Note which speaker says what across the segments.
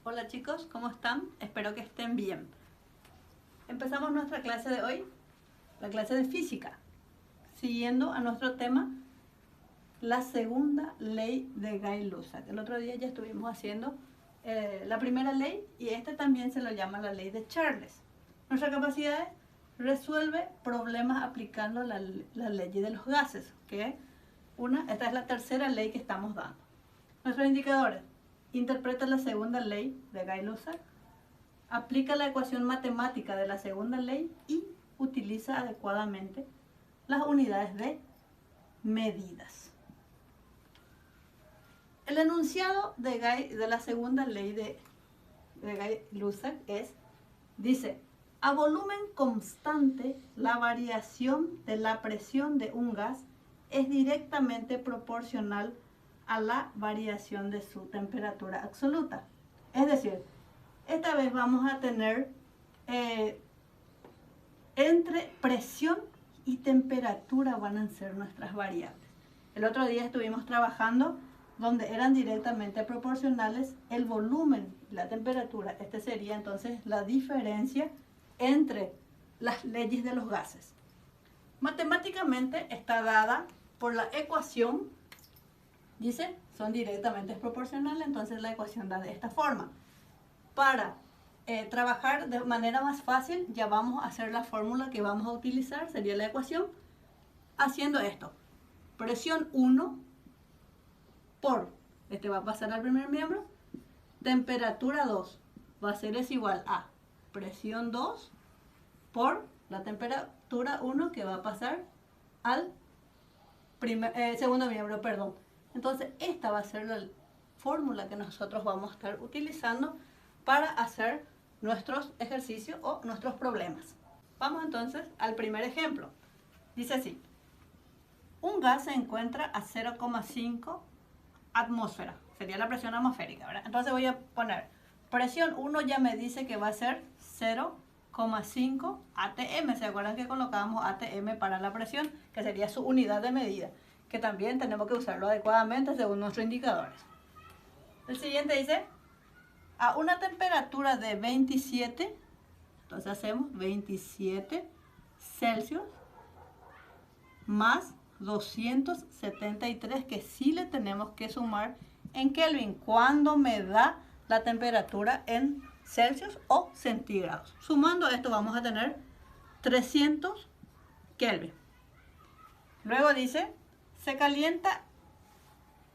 Speaker 1: Hola chicos, ¿cómo están? Espero que estén bien. Empezamos nuestra clase de hoy, la clase de física, siguiendo a nuestro tema, la segunda ley de Gay-Lussac. El otro día ya estuvimos haciendo la primera ley y este también se lo llama la ley de Charles. Nuestra capacidad es resuelve problemas aplicando la ley de los gases, que esta es la tercera ley que estamos dando. Nuestros indicadores: interpreta la segunda ley de Gay-Lussac, aplica la ecuación matemática de la segunda ley y utiliza adecuadamente las unidades de medidas. El enunciado de la segunda ley de Gay-Lussac dice: a volumen constante, la variación de la presión de un gas es directamente proporcional a la variación de su temperatura absoluta. Es decir, esta vez vamos a tener entre presión y temperatura van a ser nuestras variables. El otro día estuvimos trabajando donde eran directamente proporcionales el volumen y la temperatura. Este sería entonces la diferencia entre las leyes de los gases. Matemáticamente está dada por la ecuación, dice, son directamente proporcionales, entonces la ecuación da de esta forma. Para trabajar de manera más fácil, ya vamos a hacer la fórmula que vamos a utilizar, sería la ecuación, haciendo esto. Presión 1 por, este va a pasar al primer miembro, temperatura 2 va a ser igual a presión 2 por la temperatura 1 que va a pasar al segundo miembro, perdón. Entonces esta va a ser la fórmula que nosotros vamos a estar utilizando para hacer nuestros ejercicios o nuestros problemas. Vamos entonces al primer ejemplo. Dice así: un gas se encuentra a 0,5 atmósfera, sería la presión atmosférica, ¿verdad? Entonces voy a poner presión 1, ya me dice que va a ser 0,5 atm. ¿Se acuerdan que colocábamos atm para la presión, que sería su unidad de medida, que también tenemos que usarlo adecuadamente según nuestros indicadores? El siguiente dice: a una temperatura de 27, entonces hacemos 27 Celsius más 273, que sí le tenemos que sumar en Kelvin cuando me da la temperatura en Celsius o centígrados. Sumando esto vamos a tener 300 Kelvin. Luego dice: se calienta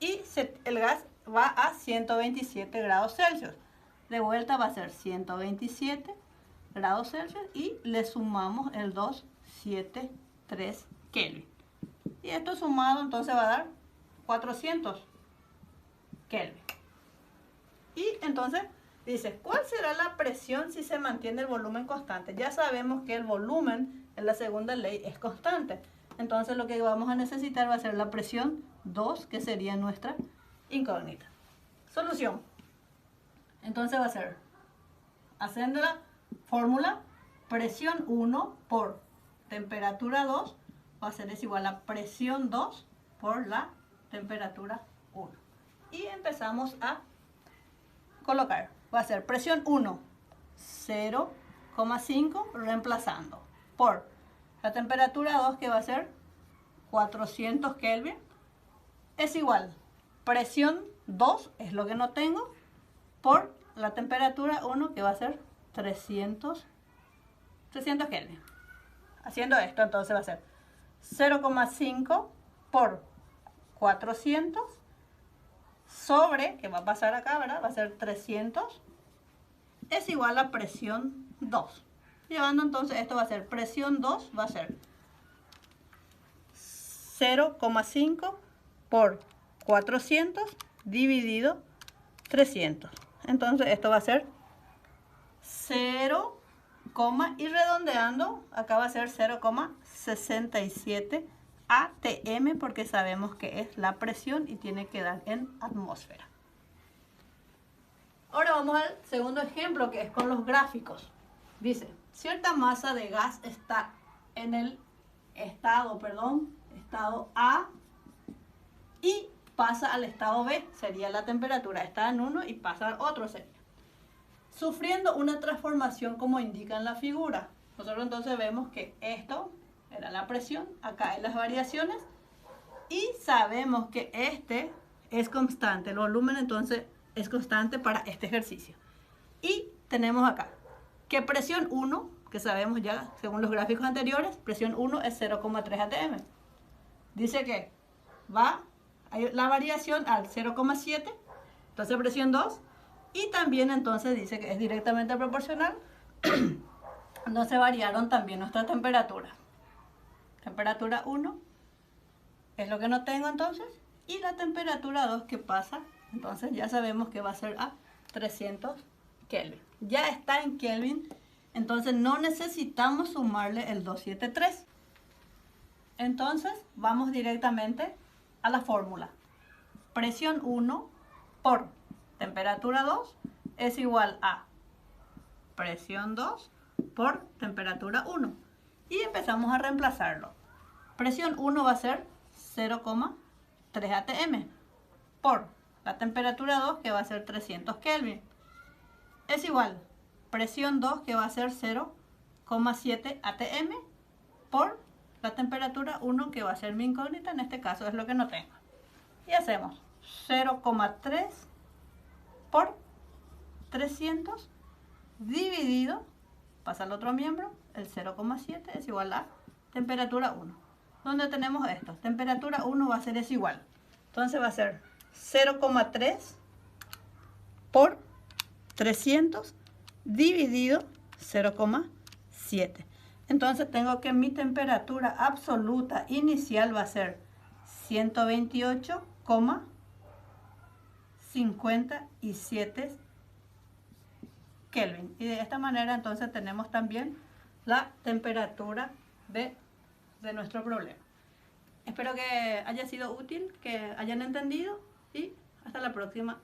Speaker 1: y el gas va a 127 grados Celsius. De vuelta va a ser 127 grados Celsius y le sumamos el 273 Kelvin. Y esto sumado entonces va a dar 400 Kelvin. Y entonces dice: ¿cuál será la presión si se mantiene el volumen constante? Ya sabemos que el volumen en la segunda ley es constante. Entonces lo que vamos a necesitar va a ser la presión 2, que sería nuestra incógnita. Solución. Entonces va a ser, haciendo la fórmula, presión 1 por temperatura 2 va a ser igual a presión 2 por la temperatura 1. Y empezamos a colocar. Va a ser presión 1, 0,5, reemplazando por la temperatura 2, que va a ser 400 Kelvin, es igual presión 2, es lo que no tengo, por la temperatura 1, que va a ser 300 Kelvin. Haciendo esto, entonces va a ser 0,5 por 400 sobre, que va a pasar acá, ¿verdad? Va a ser 300, es igual a presión 2. Llevando entonces esto va a ser presión 2, va a ser 0,5 por 400 dividido 300. Entonces esto va a ser 0, y redondeando, acá va a ser 0,67 atm, porque sabemos que es la presión y tiene que dar en atmósfera. Ahora vamos al segundo ejemplo, que es con los gráficos. Dice: cierta masa de gas está en el estado A y pasa al estado B, sería la temperatura, está en uno y pasa al otro, sería. sufriendo una transformación como indica en la figura. Nosotros entonces vemos que esto era la presión, acá hay las variaciones y sabemos que este es constante, el volumen entonces es constante para este ejercicio. Y tenemos acá que presión 1, que sabemos ya según los gráficos anteriores, presión 1 es 0,3 atm. Dice que va la variación al 0,7, entonces presión 2, y también entonces dice que es directamente proporcional, entonces variaron también nuestra temperatura. Temperatura 1 es lo que no tengo entonces, y la temperatura 2 que pasa, entonces ya sabemos que va a ser a 300 Kelvin. Ya está en Kelvin, entonces no necesitamos sumarle el 273. Entonces vamos directamente a la fórmula. Presión 1 por temperatura 2 es igual a presión 2 por temperatura 1. Y empezamos a reemplazarlo. Presión 1 va a ser 0,3 atm por la temperatura 2 que va a ser 300 Kelvin. Es igual presión 2 que va a ser 0,7 atm por la temperatura 1 que va a ser mi incógnita, en este caso es lo que no tengo. Y hacemos 0,3 por 300 dividido, pasa al otro miembro, el 0,7 es igual a temperatura 1. ¿Dónde tenemos esto? Temperatura 1 va a ser es igual. Entonces va a ser 0,3 por 300 dividido 0,7. Entonces tengo que mi temperatura absoluta inicial va a ser 128,57 Kelvin. Y de esta manera entonces tenemos también la temperatura de nuestro problema. Espero que haya sido útil, que hayan entendido y hasta la próxima.